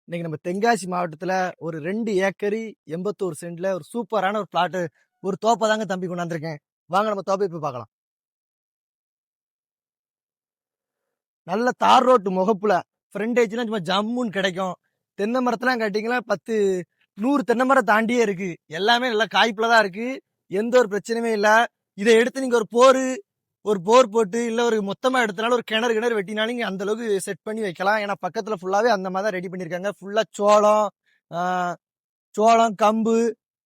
இன்னைக்கு நம்ம தென்காசி மாவட்டத்துல ஒரு 2 ஏக்கரி 81 சென்ட்ல ஒரு சூப்பரான ஒரு பிளாட் ஒரு தோப்பை தாங்க தம்பி கொண்டாந்துருக்கேன். வாங்க நம்ம தோப்பை போய் பார்க்கலாம். நல்ல தார் ரோட்டு முகப்புல ஃப்ரண்டேஜ்லாம் சும்மா ஜம்முன்னு கிடைக்கும். தென்னை மரத்தெல்லாம் கேட்டீங்கன்னா 10 100 தென்னை மரம் தாண்டியே இருக்கு. எல்லாமே நல்லா காய்ப்புல தான் இருக்கு. எந்த ஒரு பிரச்சனையுமே இல்ல. இதை எடுத்து நீங்க ஒரு போர் போட்டு இல்ல ஒரு மொத்தமா எடுத்தனால ஒரு கிணறு வெட்டினாலும் நீங்க அந்த அளவுக்கு செட் பண்ணி வைக்கலாம். ஏன்னா பக்கத்துல ஃபுல்லாவே அந்த மாதிரி தான் ரெடி பண்ணிருக்காங்க. ஃபுல்லா ஆஹ் சோளம், கம்பு,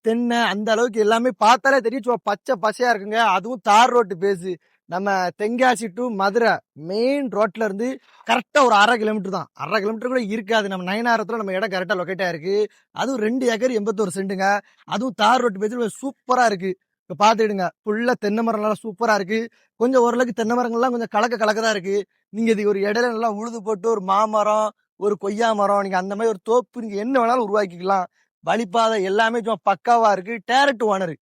தென்னை அந்த அளவுக்கு எல்லாமே பார்த்தாலே தெரியும். சும்மா பச்சை பசையா இருக்குங்க. அதுவும் தார் ரோட்டு பேஸு. நம்ம தென்காசி டு மதுரை மெயின் ரோட்ல இருந்து கரெக்டா ஒரு 1/2 கிலோமீட்டர் தான். 1/2 கிலோமீட்டர் கூட இருக்காது. நம்ம நயனாரத்துல நம்ம இடம் கரெக்டா லொக்கேட் ஆயிருக்கு. அதுவும் 2 ஏக்கர் 81 சென்ட்டுங்க. அதுவும் தார் ரோட்டு பேஸு சூப்பரா இருக்கு. இப்ப பாத்துடுங்க. ஃபுல்லா தென்னை மரம் நல்லா சூப்பரா இருக்கு. கொஞ்சம் ஓரளவுக்கு தென்னை மரங்கள்லாம் கொஞ்சம் கலக்க தான் இருக்கு. நீங்க இது ஒரு இடையில நல்லா உழுது போட்டு ஒரு மாமரம், ஒரு கொய்யா மரம், நீங்க அந்த மாதிரி ஒரு தோப்பு நீங்க என்ன வேணாலும் உருவாக்கிக்கலாம். வழிபாதை எல்லாமே சும்மா பக்காவா இருக்கு. டைரக்ட் ஓனர்,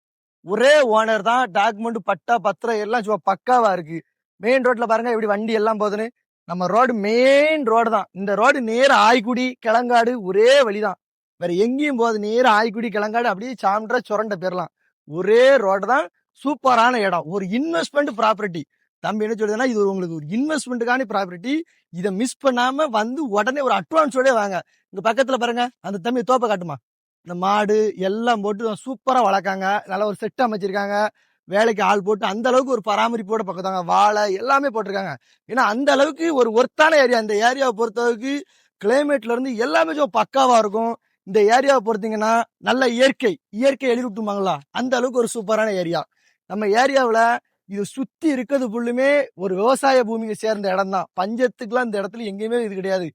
ஒரே ஓனர் தான். டாக்குமெண்ட், பட்டா, பத்திரம் எல்லாம் சும்மா பக்காவா இருக்கு. மெயின் ரோட்ல பாருங்க எப்படி வண்டி எல்லாம் போகுதுன்னு. நம்ம ரோடு மெயின் ரோடு தான். இந்த ரோடு நேர ஆய்க்குடி கிளங்காடு ஒரே வழிதான். வேற எங்கேயும் போகுது. நேர ஆய்க்குடி கிளங்காடு அப்படியே சாம்ன்ற சுரண்ட பேரலாம். ஒரே ரோடு தான். சூப்பரான இடம். ஒரு இன்வெஸ்ட்மெண்ட் ப்ராப்பர்ட்டி. தம்பி என்ன சொல்றதுன்னா, இது உங்களுக்கு ஒரு இன்வெஸ்ட்மெண்ட்டுக்கான ப்ராப்பர்ட்டி. இதை மிஸ் பண்ணாம வந்து உடனே ஒரு அட்வான்ஸோட வாங்க. இங்க பக்கத்துல பாருங்க, அந்த தம்பி தோப்பை காட்டுமா. இந்த மாடு எல்லாம் போட்டு சூப்பரா வளர்க்காங்க. நல்ல ஒரு செட் அமைச்சிருக்காங்க. வேலைக்கு ஆள் போட்டு அந்த அளவுக்கு ஒரு பராமரிப்போட பக்கத்தாங்க. வாழை எல்லாமே போட்டிருக்காங்க. ஏன்னா அந்த அளவுக்கு ஒரு ஒர்த்தான ஏரியா. இந்த ஏரியாவை பொறுத்த அளவுக்கு கிளைமேட்ல இருந்து எல்லாமே பக்காவா இருக்கும். இந்த ஏரியாவை பொறுத்தீங்கன்னா நல்ல இயற்கை எழுதிட்டுமாங்களா, அந்த அளவுக்கு ஒரு சூப்பரான ஏரியா. நம்ம ஏரியாவில் இது சுத்தி இருக்கிறது ஃபுல்லுமே ஒரு விவசாய பூமியை சேர்ந்த இடம் தான். பஞ்சத்துக்குலாம் இந்த இடத்துல எங்கேயுமே இது கிடையாது.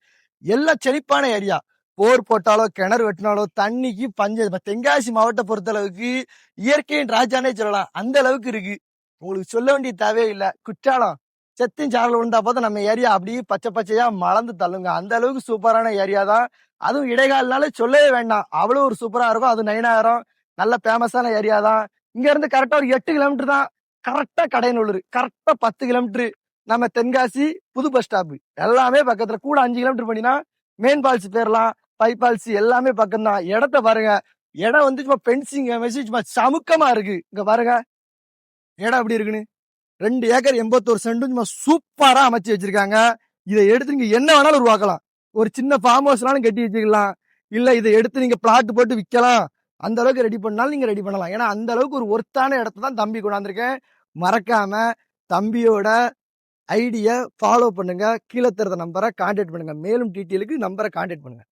எல்லாம் செழிப்பான ஏரியா. போர் போட்டாலோ கிணறு வெட்டினாலோ தண்ணிக்கு பஞ்சம். தென்காசி மாவட்ட பொறுத்த அளவுக்கு இயற்கையின் ராஜானே சொல்லலாம். அந்த அளவுக்கு இருக்கு. உங்களுக்கு சொல்ல வேண்டிய தேவையில்லை. குற்றாலம் செத்தின் சாரல் விழுந்தா போதும் நம்ம ஏரியா அப்படியே பச்சை பச்சையா மலர்ந்து தள்ளுங்க. அந்த அளவுக்கு சூப்பரான ஏரியா தான். அதுவும் இடைக்காலனால சொல்லவே வேண்டாம். அவ்வளவு ஒரு சூப்பரா இருக்கும். அது 9000 நல்ல ஃபேமஸான ஏரியா தான். இங்க இருந்து கரெக்டா ஒரு 8 கிலோமீட்டர் தான். கரெக்டா கடையநல்லூர். கரெக்டா 10 கிலோமீட்டர் நம்ம தென்காசி புது பஸ் ஸ்டாப். எல்லாமே பக்கத்துல. கூட 5 கிலோமீட்டர் பண்ணினா மெயின் ஃபால்ஸ் போயிடலாம். பைபால்ஸ் எல்லாமே பக்கம் தான். இடத்த பாருங்க. இடம் சும்மா பென்சிங் சும்மா சமுக்கமா இருக்கு. இங்க பாருங்க இடம் எப்படி இருக்குன்னு. 2 ஏக்கர் 81 சென்ட் சும்மா சூப்பரா அமைச்சு வச்சிருக்காங்க. இதை எடுத்து நீங்க என்ன வேணாலும் உருவாக்கலாம். ஒரு சின்ன ஃபார்ம் ஹவுஸ்னாலும் கட்டி வச்சுக்கலாம். இல்ல இதை எடுத்து நீங்க பிளாட் போட்டு விற்கலாம். அந்த அளவுக்கு ரெடி பண்ணாலும் நீங்க ரெடி பண்ணலாம். ஏன்னா அந்த அளவுக்கு ஒரு ஒர்த்தான இடத்த தான் தம்பி கொண்டாந்துருக்கேன். மறக்காம தம்பியோட ஐடியை ஃபாலோ பண்ணுங்க. கீழே தர நம்பரை கான்டாக்ட் பண்ணுங்க. மேலும் டீட்டெயிலுக்கு நம்பரை கான்டாக்ட் பண்ணுங்க.